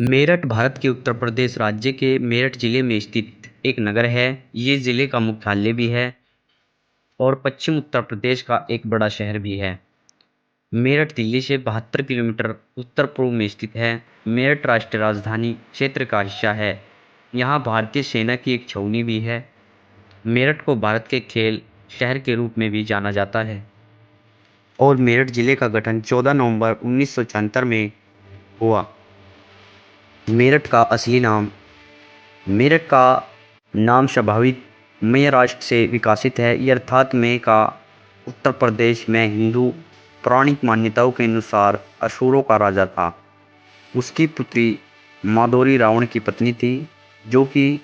मेरठ भारत के उत्तर प्रदेश राज्य के मेरठ जिले में स्थित एक नगर है। ये जिले का मुख्यालय भी है और पश्चिम उत्तर प्रदेश का एक बड़ा शहर भी है। मेरठ दिल्ली से 72 किलोमीटर उत्तर पूर्व में स्थित है। मेरठ राष्ट्रीय राजधानी क्षेत्र का हिस्सा है। यहाँ भारतीय सेना की एक छावनी भी है। मेरठ को भारत के खेल शहर के रूप में भी जाना जाता है और मेरठ जिले का गठन 14 नवंबर 1974 में हुआ। मेरठ का असली नाम मेरठ का नाम स्वाभाविक मय राष्ट्र से विकसित है। ये अर्थात मय का उत्तर प्रदेश में हिंदू पौराणिक मान्यताओं के अनुसार असुरों का राजा था। उसकी पुत्री माधोरी रावण की पत्नी थी, जो कि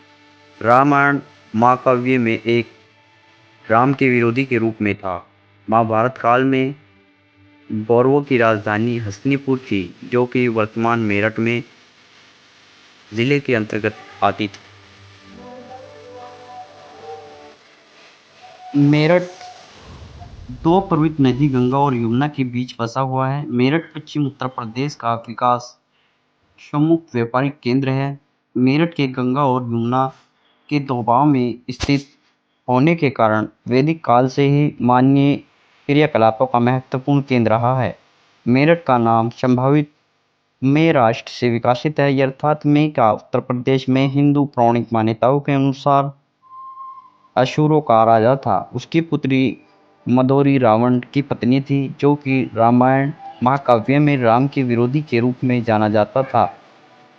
रामायण महाकाव्य में एक राम के विरोधी के रूप में था। महाभारत काल में गौरवों की राजधानी हस्तिनापुर थी, जो कि वर्तमान मेरठ में जिले के अंतर्गत आती थी। मेरठ दो प्रमुख नदी गंगा और यमुना के बीच बसा हुआ है। मेरठ पश्चिम उत्तर प्रदेश का विकास प्रमुख व्यापारिक केंद्र है। मेरठ के गंगा और यमुना के दोआब में स्थित होने के कारण वैदिक काल से ही मानवीय क्रियाकलापों का महत्वपूर्ण केंद्र रहा है। मेरठ का नाम संभावित मय राष्ट्र से विकसित है, अर्थात मय का उत्तर प्रदेश में हिंदू पौराणिक मान्यताओं के अनुसार असुरों का राजा था। उसकी पुत्री मदोरी रावण की पत्नी थी, जो कि रामायण महाकाव्य में राम के विरोधी के रूप में जाना जाता था।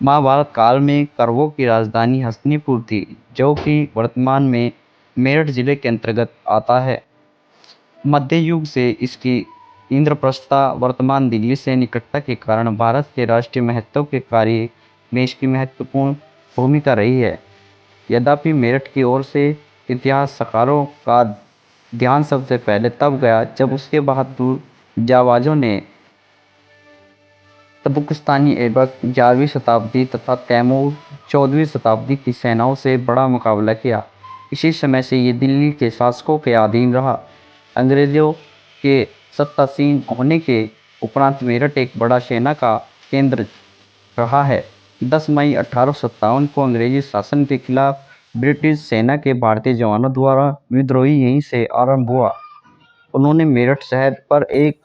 महाभारत काल में कौरवों की राजधानी हस्तिनापुर थी, जो कि वर्तमान में मेरठ जिले के अंतर्गत आता है। मध्य युग से इसकी इंद्रप्रस्थता वर्तमान दिल्ली से निकटता के कारण भारत के राष्ट्रीय महत्व के कार्य में इसकी महत्वपूर्ण भूमिका रही है। यद्यपि मेरठ की ओर से इतिहासकारों का ध्यान सबसे पहले तब गया जब उसके बहादुर जाबाजों ने तबुकस्तानी ऐबक 11वीं शताब्दी तथा तैमूर 14वीं शताब्दी की सेनाओं से बड़ा मुकाबला किया। इसी समय से ये दिल्ली के शासकों के अधीन रहा। अंग्रेजों के सत्तासीन होने के उपरांत मेरठ एक बड़ा सेना का केंद्र रहा है। 10 मई 1857 को अंग्रेजी शासन के खिलाफ ब्रिटिश सेना के भारतीय जवानों द्वारा विद्रोह यहीं से आरंभ हुआ। उन्होंने मेरठ शहर पर एक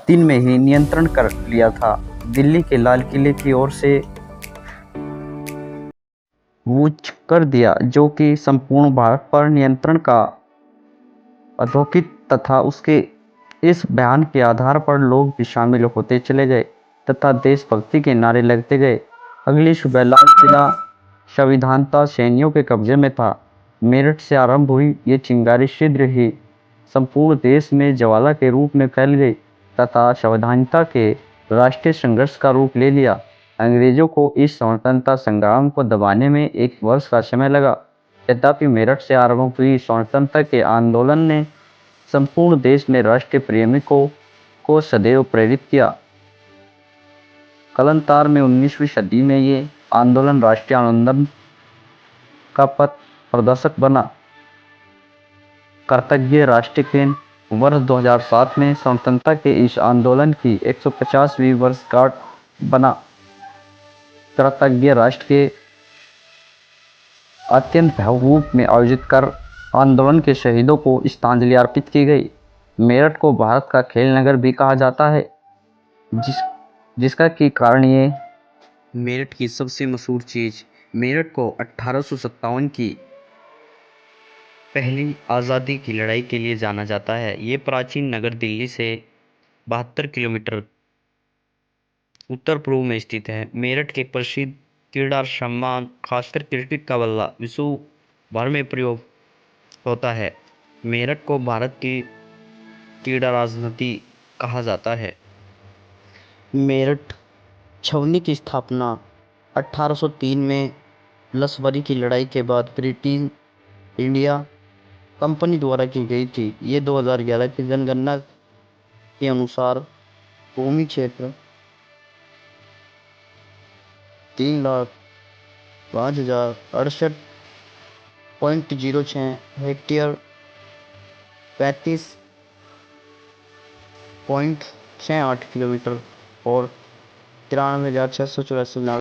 दिन में ही नियंत्रण कर लिया था। दिल्ली के लाल किले की ओर से कूच कर दिया, जो कि संपूर्ण भारत पर नियंत्रण का अधोपित तथा उसके इस बयान के आधार पर लोग भी शामिल होते चले गए तथा देशभक्ति के नारे लगते गए। अगली सुबह लाल किला संविधानता सैनियों के कब्जे में था। मेरठ से आरंभ हुई ये चिंगारी शीघ्र ही संपूर्ण देश में ज्वाला के रूप में फैल गई तथा संविधानता के राष्ट्रीय संघर्ष का रूप ले लिया। अंग्रेजों को इस स्वतंत्रता संग्राम को दबाने में 1 वर्ष का समय लगा। यद्यपि मेरठ से आरंभ हुई स्वतंत्रता के आंदोलन ने संपूर्ण देश में राष्ट्रीय प्रेमिकों को सदैव प्रेरित किया। कालांतर में 19वीं सदी में ये आंदोलन राष्ट्रीय आंदोलन का पथ प्रदर्शक बना। कृतज्ञ राष्ट्र के वर्ष 2007 में स्वतंत्रता के इस आंदोलन की 150वीं वर्षगांठ बना। कृतज्ञ राष्ट्र के अत्यंत भव्य रूप में आयोजित कर आंदोलन के शहीदों को श्रद्धांजलि अर्पित की गई। मेरठ को भारत का खेल नगर भी कहा जाता है, जिसका की कारण ये मेरठ की सबसे मशहूर चीज मेरठ को 1857 की पहली आज़ादी की लड़ाई के लिए जाना जाता है। ये प्राचीन नगर दिल्ली से 72 किलोमीटर उत्तर पूर्व में स्थित है। मेरठ के प्रसिद्ध क्रीड़ा सम्मान खासकर क्रिकेट का बल्ला विश्व भर में प्रयोग होता है। मेरठ को भारत की क्रीड़ा राजधानी कहा जाता है। मेरठ छावनी की स्थापना 1803 में लसबरी की लड़ाई के बाद ब्रिटिश इंडिया कंपनी द्वारा की गई थी। ये 2011 की जनगणना के अनुसार भूमि क्षेत्र 3,05,068.06 हेक्टेयर 35.68 किलोमीटर और 93,684